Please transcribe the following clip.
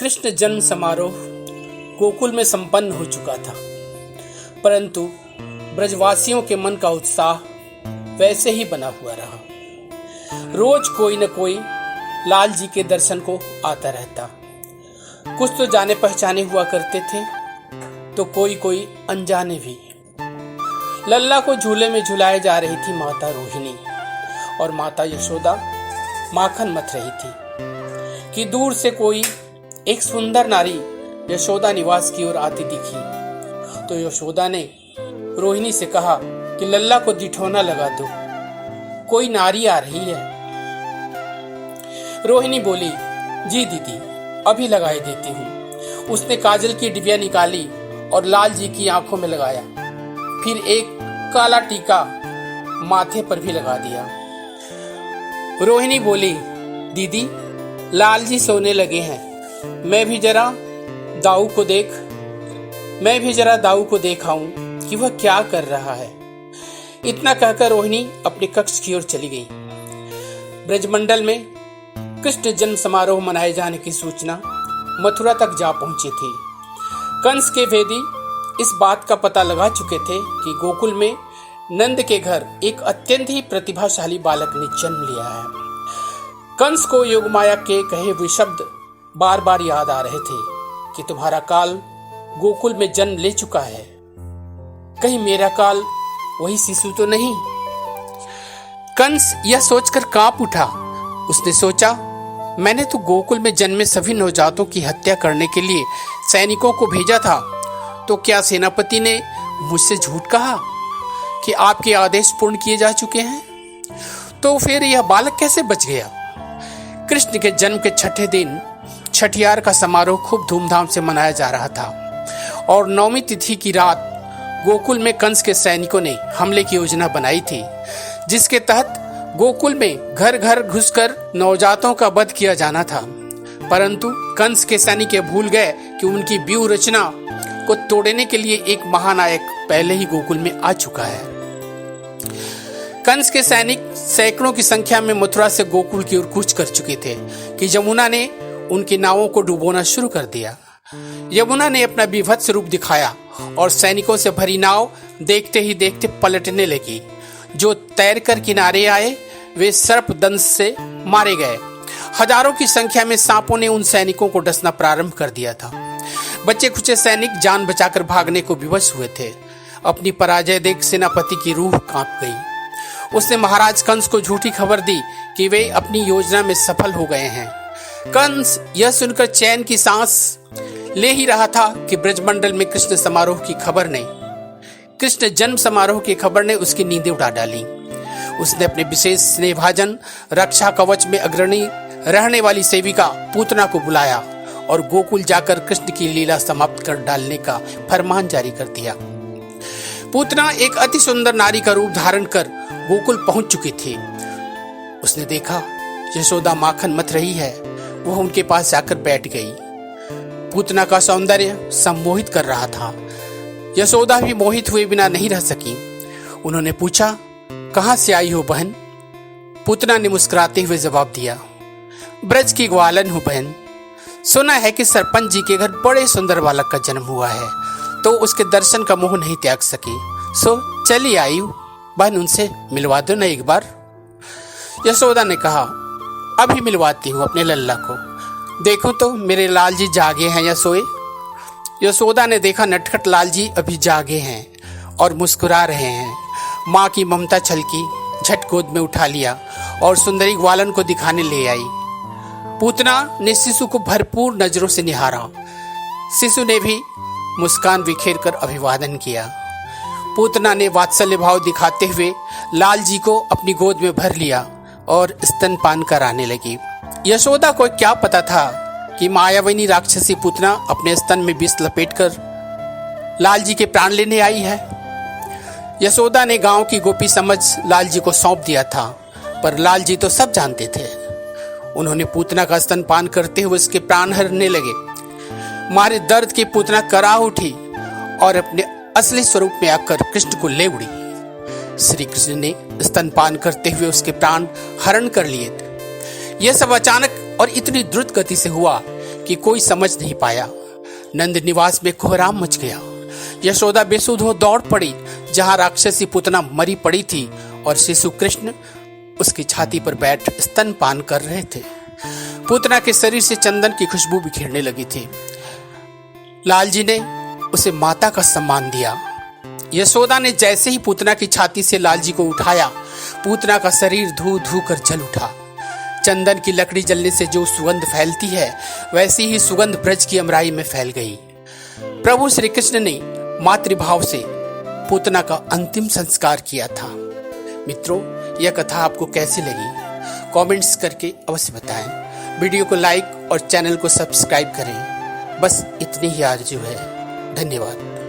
कृष्ण जन्म समारोह गोकुल में संपन्न हो चुका था, परंतु ब्रजवासियों के मन का उत्साह वैसे ही बना हुआ रहा। रोज कोई न कोई लाल जी के दर्शन को आता रहता। कुछ तो जाने पहचाने हुआ करते थे, तो कोई कोई अनजाने भी। लल्ला को झूले में झुलाए जा रही थी माता रोहिणी, और माता यशोदा माखन मथ रही थी कि दूर से कोई एक सुंदर नारी यशोदा निवास की ओर आती दिखी। तो यशोदा ने रोहिणी से कहा कि लल्ला को दिठौना लगा दो, कोई नारी आ रही है। रोहिणी बोली, जी दीदी, अभी लगाए देती हूँ। उसने काजल की डिबिया निकाली और लाल जी की आंखों में लगाया, फिर एक काला टीका माथे पर भी लगा दिया। रोहिणी बोली, दीदी, लाल जी सोने लगे हैं, मैं भी जरा दाऊ को देख आऊं कि वह क्या कर रहा है। इतना कहकर रोहिणी अपने कक्ष की ओर चली गई। ब्रजमंडल में कृष्ण जन्म समारोह मनाए जाने की सूचना मथुरा तक जा पहुंची थी। कंस के भेदी इस बात का पता लगा चुके थे कि गोकुल में नंद के घर एक अत्यंत ही प्रतिभाशाली बालक ने जन्म लिया है। कंस को योगमाया के कहे हुए शब्द बार बार याद आ रहे थे कि तुम्हारा काल गोकुल में जन्म ले चुका है, कहीं मेरा काल वही शिशु तो नहीं। कंस यह सोचकर कांप उठा। उसने सोचा, मैंने तो गोकुल में जन्मे सभी नवजातों की हत्या करने के लिए सैनिकों को भेजा था, तो क्या सेनापति ने मुझसे झूठ कहा कि आपके आदेश पूर्ण किए जा चुके हैं? तो फिर यह बालक कैसे बच गया? कृष्ण के जन्म के छठे दिन छठियार का समारोह खूब धूमधाम से मनाया जा रहा था, और नौमी तिथि की रात गोकुल में कंस के सैनिकों ने हमले की योजना बनाई थी, जिसके तहत गोकुल में घर घर घुसकर नवजातों का वध किया जाना था। परंतु कंस के सैनिक भूल गए कि उनकी व्यूह रचना को तोड़ने के लिए एक महानायक पहले ही गोकुल में आ चुका है। कंस के सैनिक सैकड़ों की संख्या में मथुरा से गोकुल की ओर कूच कर चुके थे कि यमुना ने उनकी नावों को डुबोना शुरू कर दिया। यमुना ने अपना विभत्स रूप दिखाया और सैनिकों से भरी नाव देखते ही देखते पलटने लगी। जो तैरकर किनारे आए वे सर्पदंश से मारे गए। हजारों की संख्या में सांपों ने उन सैनिकों को डसना प्रारंभ कर दिया था। बच्चे खुचे सैनिक जान बचाकर भागने को विवश हुए थे। अपनी पराजय देख सेनापति की रूह कांप गई। उसने महाराज कंस को झूठी खबर दी कि वे अपनी योजना में सफल हो गए हैं। कंस यह सुनकर चैन की सांस ले ही रहा था कि ब्रजमंडल में कृष्ण जन्म समारोह की खबर ने उसकी नींदें उड़ा डाली। उसने अपने विशेष स्नेहभाजन रक्षा कवच में अग्रणी रहने वाली सेविका पूतना को बुलाया और गोकुल जाकर कृष्ण की लीला समाप्त कर डालने का फरमान जारी कर दिया। पूतना एक अति सुंदर नारी का रूप धारण कर गोकुल पहुंच चुकी थी। उसने देखा यशोदा माखन मथ रही है। वह उनके पास जाकर बैठ गई। पूतना का सौंदर्य सम्मोहित कर रहा था। यशोदा भी मोहित हुए बिना नहीं रह सकी। उन्होंने पूछा, कहां से आई हो बहन? पूतना ने मुस्कुराते हुए जवाब दिया, ब्रज की ग्वालन हूं बहन। सुना है कि सरपंच जी के घर बड़े सुंदर बालक का जन्म हुआ है, तो उसके दर्शन का मोह नहीं त्याग सकी, सो चली आई हूं। बहन, उनसे मिलवा दो ना एक बार। यशोदा ने कहा, अभी मिलवाती हूँ अपने लल्ला को। देखो तो मेरे लाल जी जागे हैं या सोए? यशोदा ने देखा नटखट लाल जी अभी जागे हैं और मुस्कुरा रहे हैं। माँ की ममता छलकी, झट गोद में उठा लिया और सुंदरी ग्वालन को दिखाने ले आई। पूतना ने शिशु को भरपूर नजरों से निहारा। शिशु ने भी मुस्कान बिखेर कर अभिवादन किया। पूतना ने वात्सल्य भाव दिखाते हुए लाल जी को अपनी गोद में भर लिया और स्तनपान कराने लगी। यशोदा को क्या पता था कि मायाविनी राक्षसी पूतना अपने स्तन में विष लपेटकर लाल जी के प्राण लेने आई है। यशोदा ने गांव की गोपी समझ लाल जी को सौंप दिया था, पर लाल जी तो सब जानते थे। उन्होंने पूतना का स्तनपान करते हुए उसके प्राण हरने लगे। मारे दर्द की पूतना करा उठी और अपने असली स्वरूप में आकर कृष्ण को ले उड़ी। श्री कृष्ण ने स्तनपान करते हुए उसके प्राण हरण कर लिए थे। यह सब अचानक और इतनी द्रुत गति से हुआ कि कोई समझ नहीं पाया। नंद निवास में कोहराम मच गया। यशोदा बेसुध हो दौड़ पड़ी जहां राक्षसी पुतना मरी पड़ी थी और शिशु कृष्ण उसकी छाती पर बैठ स्तनपान कर रहे थे। पुतना के शरीर से चंदन की खुशबू बिखेरने लगी थी। लालजी ने उसे माता का सम्मान दिया। यशोदा ने जैसे ही पूतना की छाती से लालजी को उठाया, पूतना का शरीर धू धू कर जल उठा। चंदन की लकड़ी जलने से जो सुगंध फैलती है, वैसी ही सुगंध ब्रज की अमराई में फैल गई। प्रभु श्री कृष्ण ने मातृभाव से पूतना का अंतिम संस्कार किया था। मित्रों, यह कथा आपको कैसी लगी? कमेंट्स करके अवश्य बताएं। वीडियो को लाइक और चैनल को सब्सक्राइब करें। बस इतनी ही आरज़ू है। धन्यवाद।